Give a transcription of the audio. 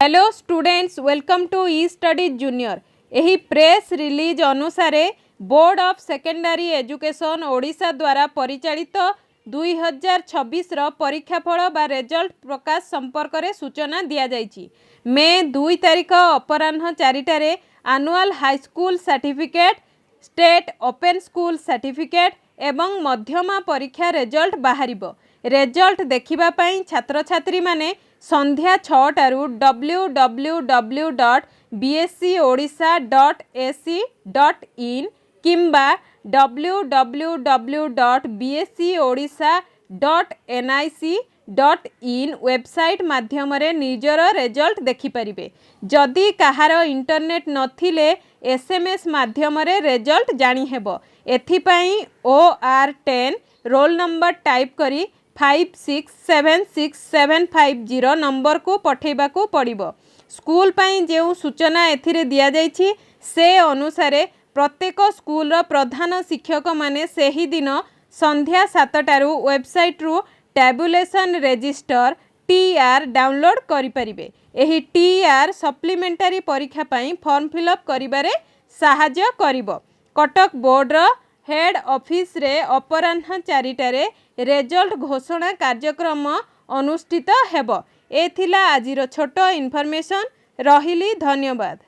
Hello students, welcome to e studies junior. एही press release अनुसार board of secondary education Odisha द्वारा परिचालित 2026 परीक्षाफल बा रिजल्ट प्रकाश संपर्क में सूचना दि जाइछि। मे 2 तारिख अपराह्न 4टारे annual high school certificate, state open school certificate एवं मध्यमा परीक्षा रिजल्ट बाहरिबो। रिजल्ट देखिबा पई छात्र छात्री माने संध्या 6टारू www.bscodisha.ac.in किंबा www.bscodisha.nic.in वेबसाइट माध्यम रे निजर रिजल्ट देखिपारिबे। जदि कहार इंटरनेट नथिले एसएमएस माध्यम रे रिजल्ट जानी हेबो। एथिपाई OR10 रोल नंबर टाइप करी 56765750 नंबर को पठेबा को पड़िबो। स्कूल पाई जो सूचना एथिरे दिया जाइछि से अनुसार प्रत्येक स्कूल रो प्रधान शिक्षक माने सेही दिन संध्या 7टारू वेबसाइट रु टैबुलेशन रजिस्टर TR डाउनलोड करि परिबे। एही TR सप्लीमेंटरी परीक्षा पाई फॉर्म फिलअप करिबारे सहाय्य करिबो। कटक बोर्ड रो हेड ऑफिस रे अपराह्न 4टारे रिजल्ट घोषणा कार्यक्रम अनुष्ठित हेबो। ए थिला आजिर छोट इनफॉरमेशन। रहिली, धन्यवाद।